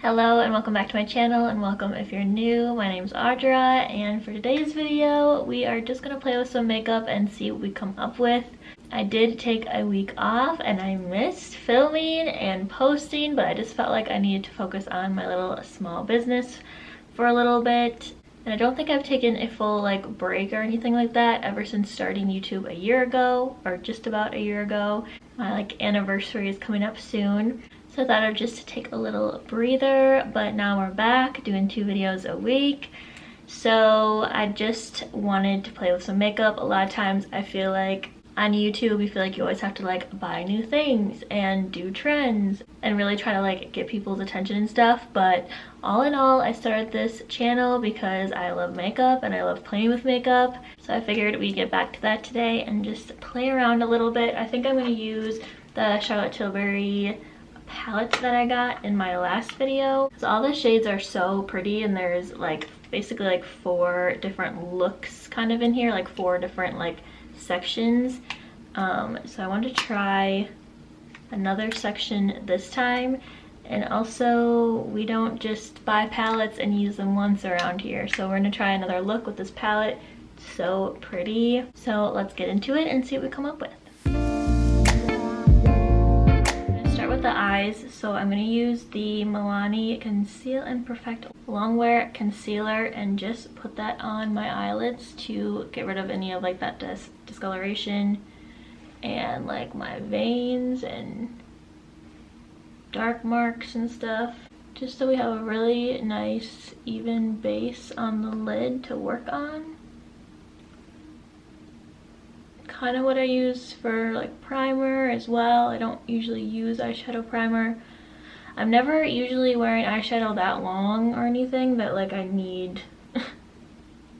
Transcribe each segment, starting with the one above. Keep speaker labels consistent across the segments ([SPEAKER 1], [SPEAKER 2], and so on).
[SPEAKER 1] Hello and welcome back to my channel, and welcome if you're new. My name's Audra, and for today's video we are just gonna play with some makeup and see what we come up with. I did take a week off and I missed filming and posting, but I just felt like I needed to focus on my little small business for a little bit. And I don't think I've taken a full break or anything like that ever since starting YouTube a year ago, or just about a year ago. My anniversary is coming up soon. So I thought I'd just take a little breather, but now we're back doing 2 videos a week. So I just wanted to play with some makeup. A lot of times I feel like on YouTube you feel like you always have to buy new things and do trends and really try to get people's attention and stuff. But all in all, I started this channel because I love makeup and I love playing with makeup. So I figured we'd get back to that today and just play around a little bit. I think I'm going to use the Charlotte Tilbury palette that I got in my last video. So all the shades are so pretty, and there's basically 4 different looks kind of in here, 4 different sections. So I wanted to try another section this time. And also, we don't just buy palettes and use them once around here, so we're gonna try another look with this palette. It's so pretty. So let's get into it and see what we come up with. With the eyes, so I'm going to use the Milani Conceal and Perfect Longwear Concealer and just put that on my eyelids to get rid of any of that discoloration and my veins and dark marks and stuff, just so we have a really nice even base on the lid to work on. Kind of what I use for primer as well. I don't usually use eyeshadow primer. I'm never usually wearing eyeshadow that long or anything that I need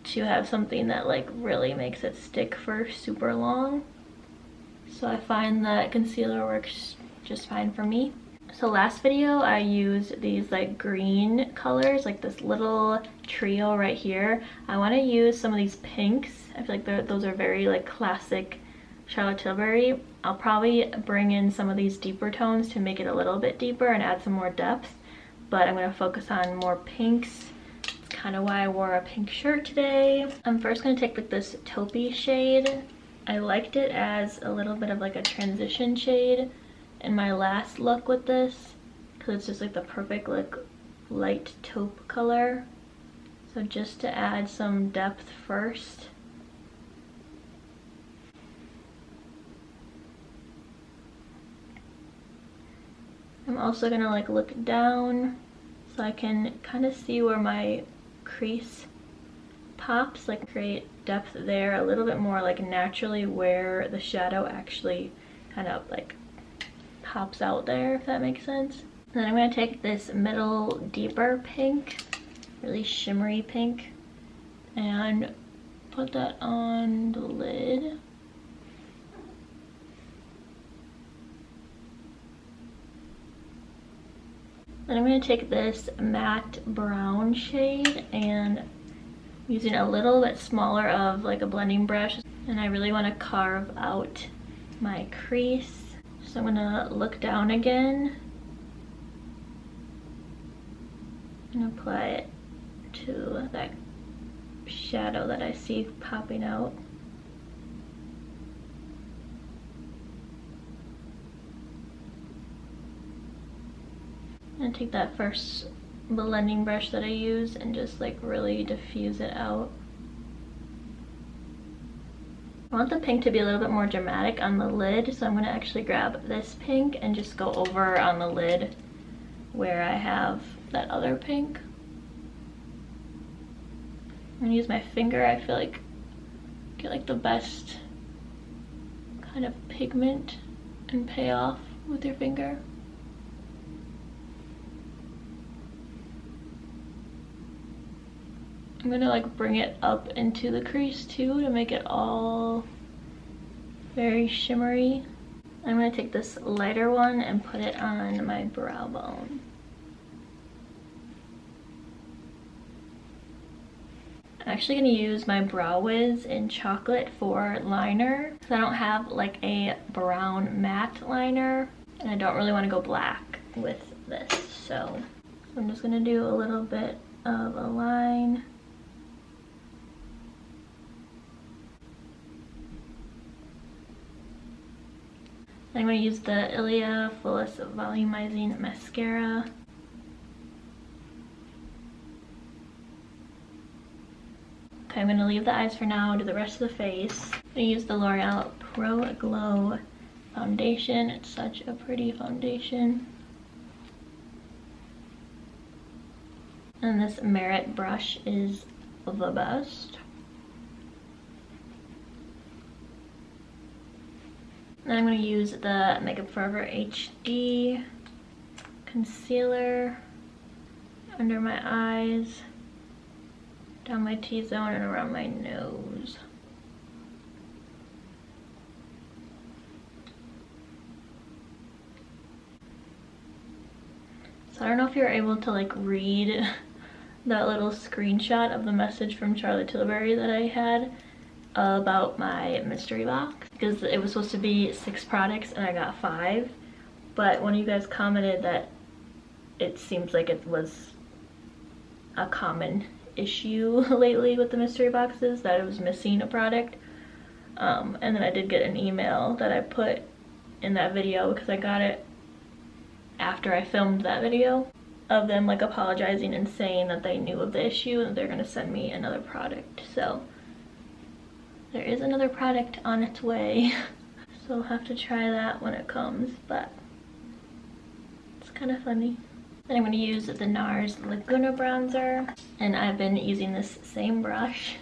[SPEAKER 1] to have something that really makes it stick for super long. So I find that concealer works just fine for me. So last video I used these green colors, this little trio right here. I want to use some of these pinks. I feel like those are very classic Charlotte Tilbury. I'll probably bring in some of these deeper tones to make it a little bit deeper and add some more depth, but I'm going to focus on more pinks. It's kind of why I wore a pink shirt today. I'm first going to take this taupey shade. I liked it as a little bit of a transition shade in my last look with this, because it's just the perfect light taupe color. So just to add some depth first. I'm also gonna look down so I can kind of see where my crease pops, create depth there a little bit more naturally where the shadow actually kind of pops out there, if that makes sense. And then I'm going to take this middle deeper pink, really shimmery pink, and put that on the lid. Then I'm going to take this matte brown shade and using a little bit smaller of a blending brush, and I really want to carve out my crease. So I'm gonna look down again and apply it to that shadow that I see popping out. And take that first blending brush that I use and just really diffuse it out. I want the pink to be a little bit more dramatic on the lid, so I'm going to actually grab this pink and just go over on the lid where I have that other pink. I'm going to use my finger. I feel get the best kind of pigment and pay off with your finger. I'm gonna bring it up into the crease too to make it all very shimmery. I'm gonna take this lighter one and put it on my brow bone. I'm actually gonna use my Brow Wiz in chocolate for liner, because I don't have a brown matte liner and I don't really want to go black with this. So I'm just gonna do a little bit of a line. I'm going to use the Ilia Fullest Volumizing Mascara. Okay, I'm going to leave the eyes for now, do the rest of the face. I'm going to use the L'Oreal Pro Glow foundation. It's such a pretty foundation. And this Merit brush is the best. And I'm going to use the Makeup Forever HD concealer under my eyes, down my T-zone, and around my nose. So I don't know if you're able to like read that little screenshot of the message from Charlotte Tilbury that I had about my mystery box, because it was supposed to be 6 products and I got 5, but one of you guys commented that it seems like it was a common issue lately with the mystery boxes, that it was missing a product. And then I did get an email that I put in that video, because I got it after I filmed that video, of them like apologizing and saying that they knew of the issue and they're gonna send me another product. So there is another product on its way, so I'll have to try that when it comes, but it's kind of funny. Then I'm going to use the Nars Laguna bronzer, and I've been using this same brush.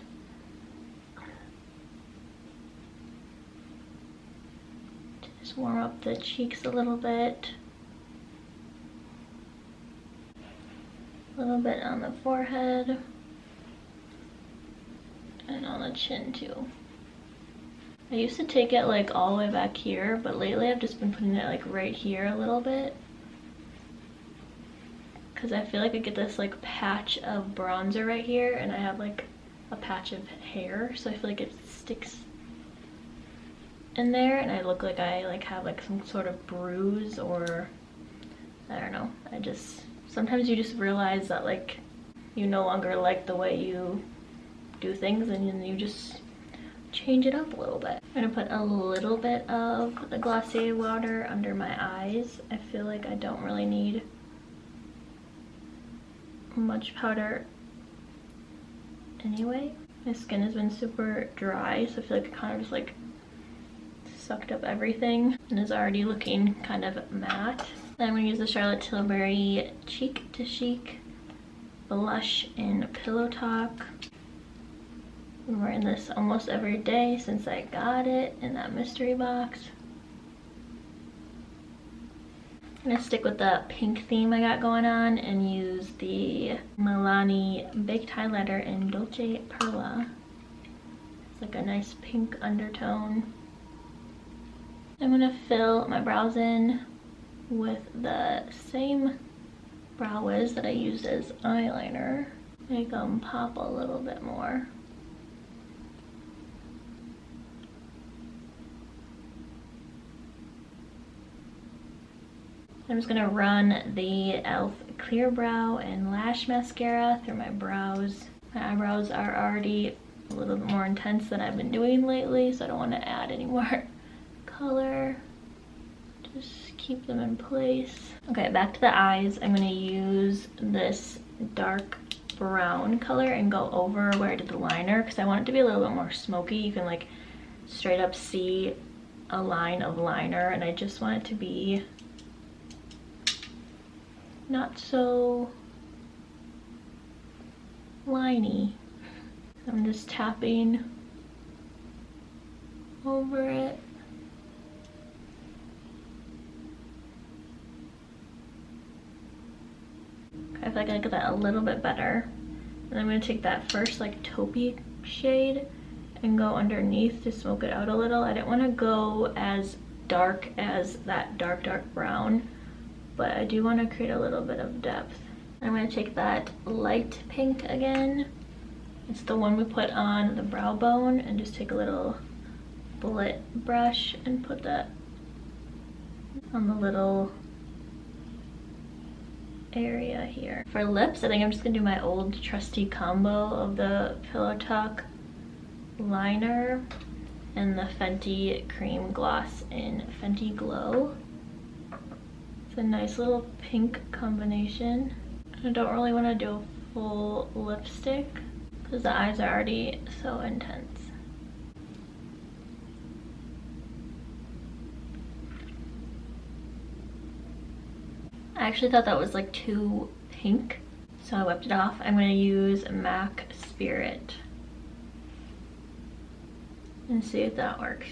[SPEAKER 1] To just warm up the cheeks a little bit. A little bit on the forehead. And on the chin too. I used to take it like all the way back here, but lately I've just been putting it like right here a little bit, because I feel like I get this like patch of bronzer right here, and I have like a patch of hair, so I feel like it sticks in there and I look like I like have like some sort of bruise, or I don't know. I just, sometimes you just realize that like you no longer like the way you do things, and then you just change it up a little bit. I'm gonna put a little bit of the Glossier water under my eyes. I feel like I don't really need much powder anyway. My skin has been super dry, so I feel like it kind of just like sucked up everything and is already looking kind of matte. Then I'm gonna use the Charlotte Tilbury Cheek to Chic blush in Pillow Talk. I'm wearing this almost every day since I got it in that mystery box. I'm gonna stick with the pink theme I got going on and use the Milani Baked Highlighter in Dolce Perla. It's like a nice pink undertone. I'm gonna fill my brows in with the same brow wiz that I used as eyeliner. Make them pop a little bit more. I'm just gonna run the e.l.f. Clear Brow and Lash Mascara through my brows. My eyebrows are already a little bit more intense than I've been doing lately, so I don't want to add any more color. Just keep them in place. Okay, back to the eyes. I'm gonna use this dark brown color and go over where I did the liner, because I want it to be a little bit more smoky. You can like straight up see a line of liner, and I just want it to be not so liney. I'm just tapping over it. I feel like I got that a little bit better. And I'm gonna take that first like taupey shade and go underneath to smoke it out a little. I didn't want to go as dark as that dark brown, but I do want to create a little bit of depth. I'm going to take that light pink again. It's the one we put on the brow bone, and just take a little bullet brush and put that on the little area here. For lips, I think I'm just gonna do my old trusty combo of the Pillow Talk liner and the Fenty cream gloss in Fenty Glow. It's a nice little pink combination. I don't really want to do a full lipstick because the eyes are already so intense. I actually thought that was like too pink, so I wiped it off. I'm going to use MAC Spirit and see if that works.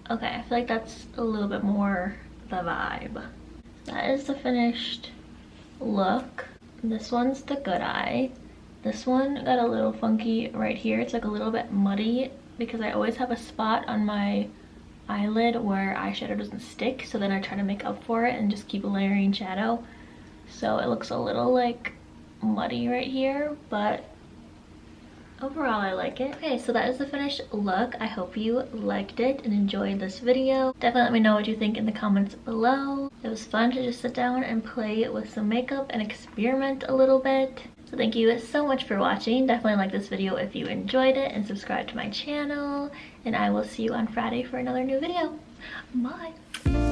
[SPEAKER 1] Okay, I feel like that's a little bit more the vibe. That is the finished look. This one's the good eye. This one got a little funky right here. It's like a little bit muddy because I always have a spot on my eyelid where eyeshadow doesn't stick, so then I try to make up for it and just keep layering shadow. So it looks a little like muddy right here, but overall I like it. Okay, so that is the finished look. I hope you liked it and enjoyed this video. Definitely let me know what you think in the comments below. It was fun to just sit down and play with some makeup and experiment a little bit. So thank you so much for watching. Definitely like this video if you enjoyed it and subscribe to my channel. And I will see you on Friday for another new video. Bye!